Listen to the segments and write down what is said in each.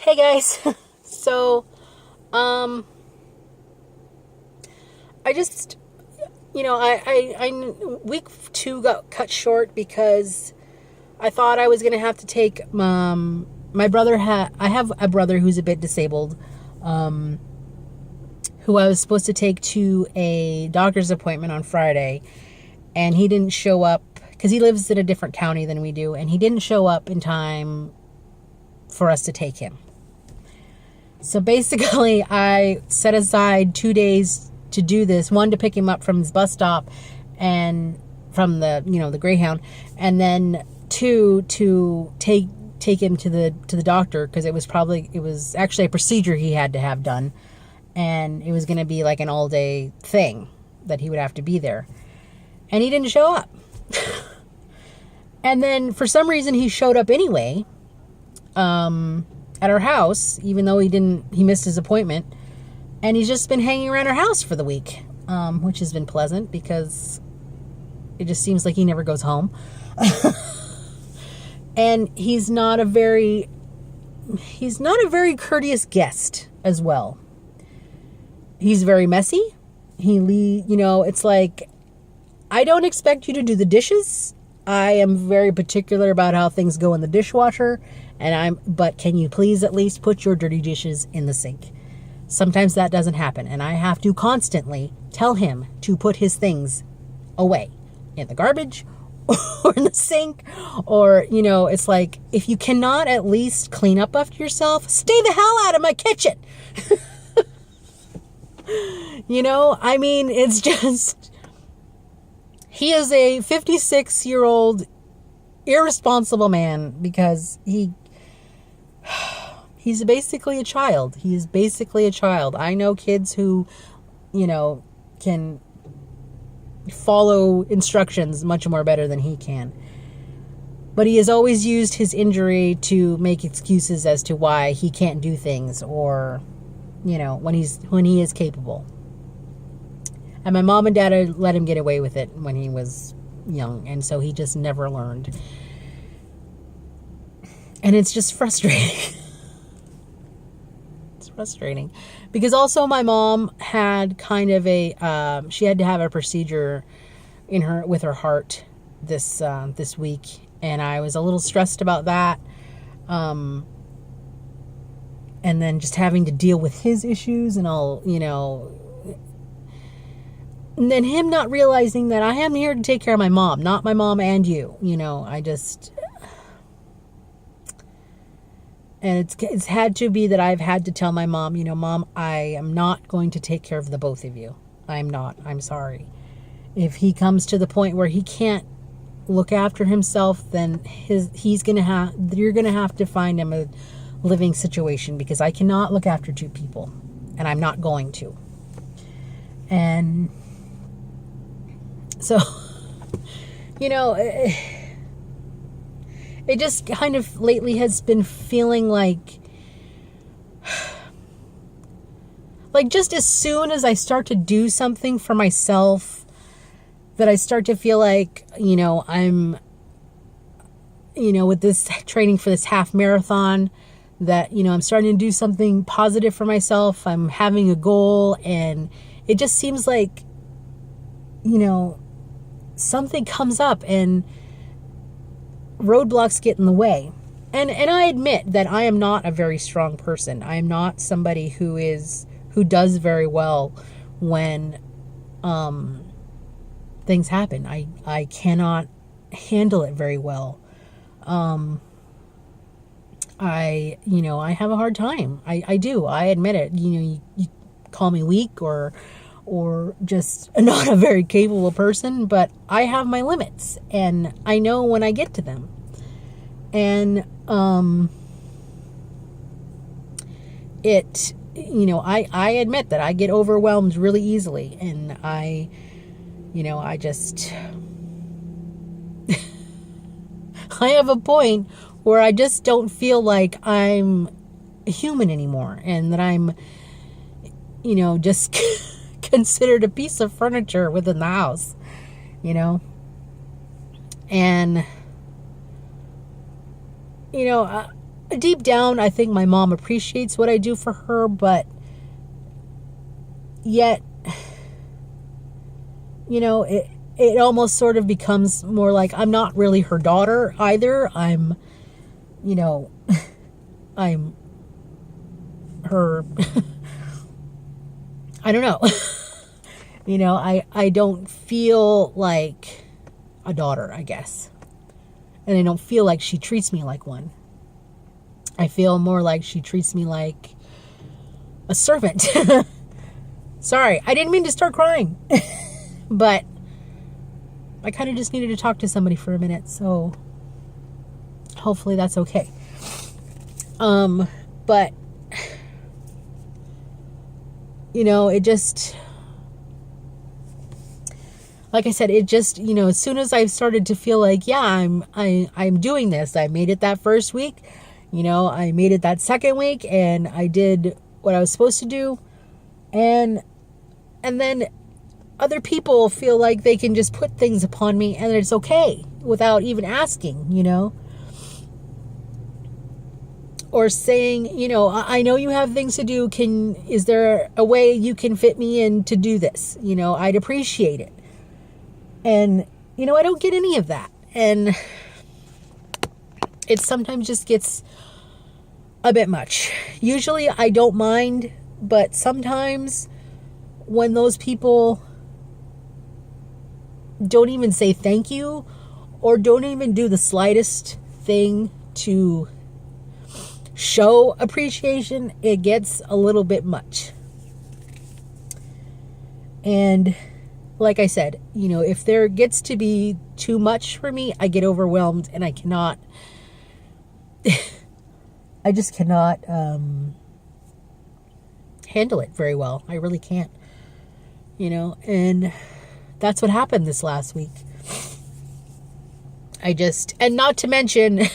Hey guys. So, um, I just, week 2 got cut short because I thought I was gonna have to take my brother. I have a brother who's a bit disabled, who I was supposed to take to a doctor's appointment on Friday, and he didn't show up because he lives in a different county than we do, and he didn't show up in time for us to take him. So basically, I set aside 2 days to do this. One, to pick him up from his bus stop and from the Greyhound, and then two, to take him to the doctor, because it was actually a procedure he had to have done, and it was going to be like an all day thing that he would have to be there, and he didn't show up. And then for some reason he showed up anyway. At our house, even though he missed his appointment, and he's just been hanging around our house for the week, which has been pleasant because it just seems like he never goes home. And he's not a very courteous guest as well. He's very messy. It's like, I don't expect you to do the dishes. I am very particular about how things go in the dishwasher, but can you please at least put your dirty dishes in the sink? Sometimes that doesn't happen, and I have to constantly tell him to put his things away in the garbage or in the sink, or, it's like, if you cannot at least clean up after yourself, stay the hell out of my kitchen. It's just, he is a 56-year-old irresponsible man because he's basically a child. He is basically a child. I know kids who, can follow instructions much more better than he can. But he has always used his injury to make excuses as to why he can't do things, or, when he is capable. And my mom and dad had let him get away with it when he was young, and so he just never learned. And it's just frustrating. It's frustrating. Because also my mom had kind of she had to have a procedure with her heart this week, and I was a little stressed about that. And then just having to deal with his issues and all, and then him not realizing that I am here to take care of my mom, not my mom and you. And it's had to be that I've had to tell my mom, Mom, I am not going to take care of the both of you. I'm not. I'm sorry. If he comes to the point where he can't look after himself, then you're going to have to find him a living situation, because I cannot look after two people, and I'm not going to. And so, it just kind of lately has been feeling like just as soon as I start to do something for myself, that I start to feel like, I'm, with this training for this half marathon, that, I'm starting to do something positive for myself. I'm having a goal, and it just seems like, something comes up and roadblocks get in the way. And I admit that I am not a very strong person. I am not somebody who does very well when things happen. I cannot handle it very well. I have a hard time. I do. I admit it. You call me weak or just not a very capable person, but I have my limits, and I know when I get to them. And I admit that I get overwhelmed really easily, and I just I have a point where I just don't feel like I'm human anymore, and that I'm just considered a piece of furniture within the house, and deep down, I think my mom appreciates what I do for her, but yet, it almost sort of becomes more like I'm not really her daughter either. I'm I'm her, I don't know. I don't feel like a daughter, I guess. And I don't feel like she treats me like one. I feel more like she treats me like a servant. Sorry, I didn't mean to start crying. But I kind of just needed to talk to somebody for a minute, so hopefully that's okay. But it just, like I said, it just, as soon as I started to feel like, yeah, I'm doing this. I made it that first week, I made it that second week, and I did what I was supposed to do. And then other people feel like they can just put things upon me and it's okay without even asking, or saying, I know you have things to do. Is there a way you can fit me in to do this? I'd appreciate it. And, I don't get any of that. And it sometimes just gets a bit much. Usually I don't mind, but sometimes when those people don't even say thank you or don't even do the slightest thing to show appreciation, it gets a little bit much. And like I said, if there gets to be too much for me, I get overwhelmed and I cannot, I just cannot handle it very well. I really can't, and that's what happened this last week. And not to mention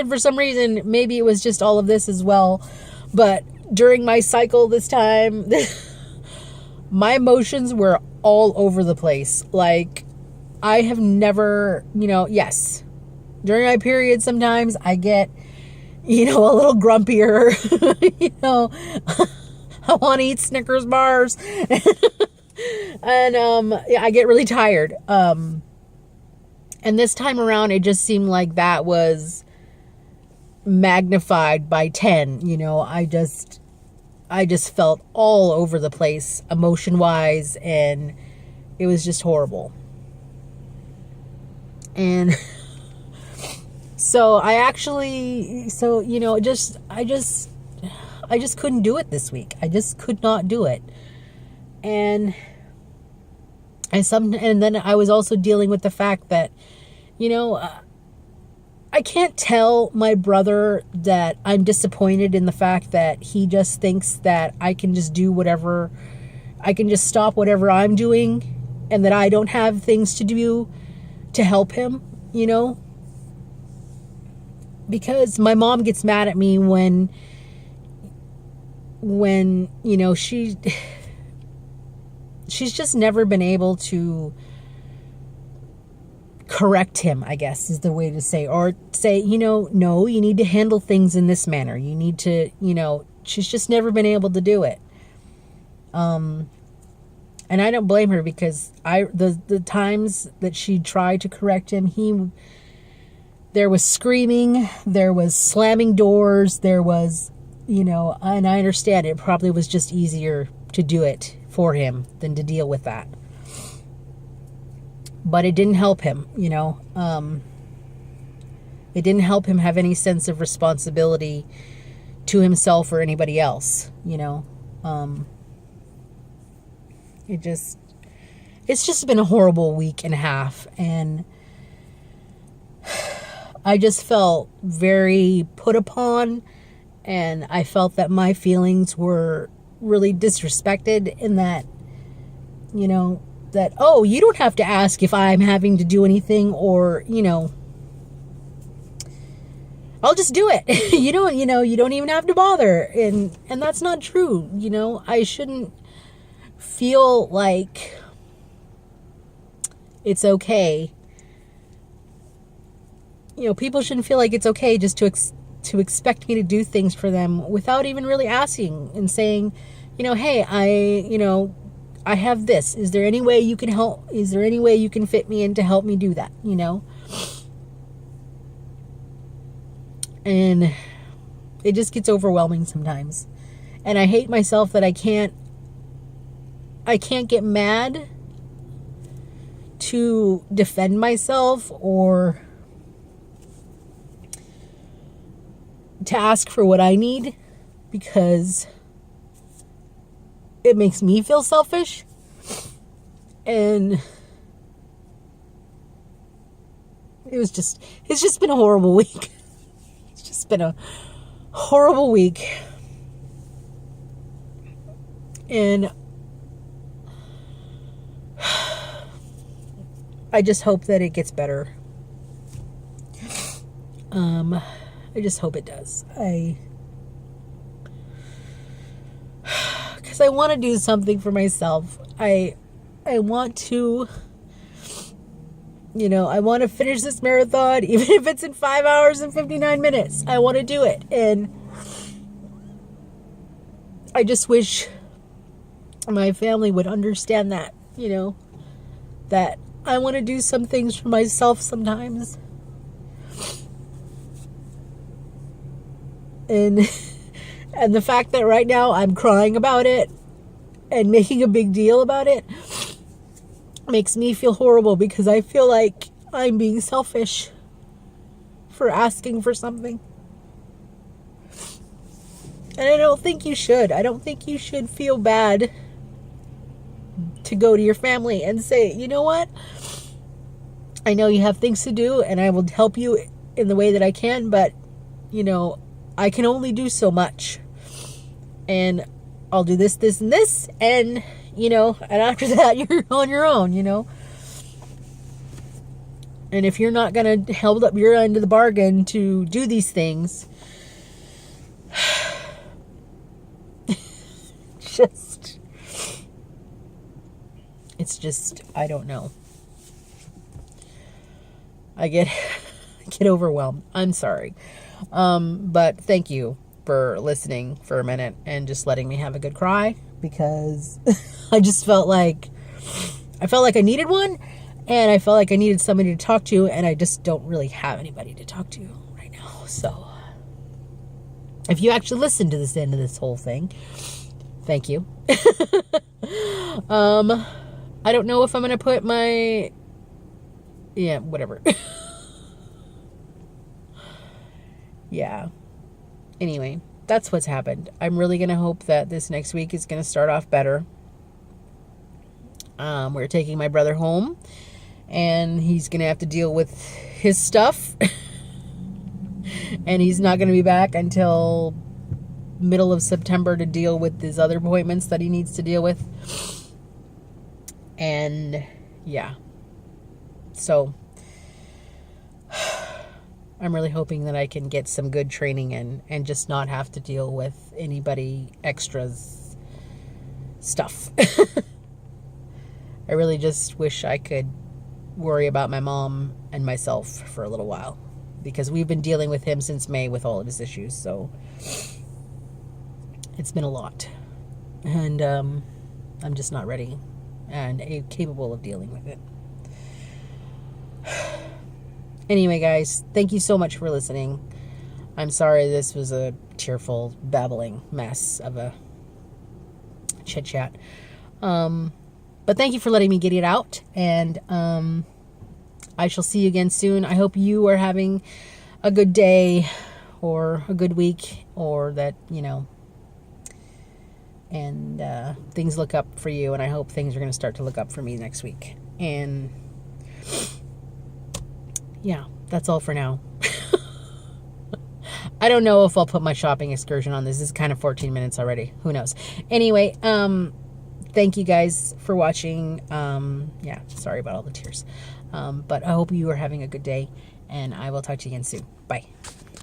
for some reason, maybe it was just all of this as well, but during my cycle this time, my emotions were all over the place. Like, I have never, yes, during my period, sometimes I get, a little grumpier, I want to eat Snickers bars and, I get really tired. And this time around, it just seemed like that was magnified by 10. I just felt all over the place emotion-wise, and it was just horrible. And so I just couldn't do it this week. I just could not do it. And then I was also dealing with the fact that, I can't tell my brother that I'm disappointed in the fact that he just thinks that I can just do whatever, I can just stop whatever I'm doing and that I don't have things to do to help him, because my mom gets mad at me when she's just never been able to correct him, I guess is the way to say, or say, no, you need to handle things in this manner. You need to, she's just never been able to do it. And I don't blame her, because the times that she tried to correct him, there was screaming, there was slamming doors, there was, and I understand it probably was just easier to do it for him than to deal with that. But it didn't help him, it didn't help him have any sense of responsibility to himself or anybody else, it's just been a horrible week and a half, and I just felt very put upon, and I felt that my feelings were really disrespected in that, that, oh, you don't have to ask if I'm having to do anything, or, I'll just do it. You don't even have to bother. And that's not true. I shouldn't feel like it's okay people shouldn't feel like it's okay just to expect me to do things for them without even really asking and saying, hey, I have this. Is there any way you can help? Is there any way you can fit me in to help me do that? And it just gets overwhelming sometimes. And I hate myself that I can't get mad to defend myself or to ask for what I need, because it makes me feel selfish. And it's just been a horrible week. It's just been a horrible week. And I just hope that it gets better. I just hope it does. Because I want to do something for myself. I want to, I want to finish this marathon, even if it's in 5 hours and 59 minutes. I want to do it. And I just wish my family would understand that, that I want to do some things for myself sometimes. And the fact that right now I'm crying about it and making a big deal about it makes me feel horrible, because I feel like I'm being selfish for asking for something. And I don't think you should. I don't think you should feel bad to go to your family and say, you know what? I know you have things to do and I will help you in the way that I can, but, I can only do so much. And I'll do this, this, and this. And, and after that, you're on your own, And if you're not going to hold up your end of the bargain to do these things, it's just, I don't know. I get overwhelmed. I'm sorry. But thank you for listening for a minute and just letting me have a good cry, because I just felt like I needed one, and I felt like I needed somebody to talk to, and I just don't really have anybody to talk to right now. So if you actually listened to this end of this whole thing, thank you. I don't know if I'm going to put my, whatever. Yeah. Anyway, that's what's happened. I'm really going to hope that this next week is going to start off better. We're taking my brother home, and he's going to have to deal with his stuff. And he's not going to be back until middle of September to deal with his other appointments that he needs to deal with. And yeah. So I'm really hoping that I can get some good training in and just not have to deal with anybody extra's stuff. I really just wish I could worry about my mom and myself for a little while, because we've been dealing with him since May with all of his issues. So it's been a lot, and I'm just not ready and capable of dealing with it. Anyway, guys, thank you so much for listening. I'm sorry this was a tearful, babbling mess of a chit chat. But thank you for letting me get it out, and I shall see you again soon. I hope you are having a good day or a good week, or that, and things look up for you, and I hope things are going to start to look up for me next week. And yeah, that's all for now. I don't know if I'll put my shopping excursion on this. This is kind of 14 minutes already. Who knows? Anyway, thank you guys for watching. Yeah, sorry about all the tears. But I hope you are having a good day, and I will talk to you again soon. Bye.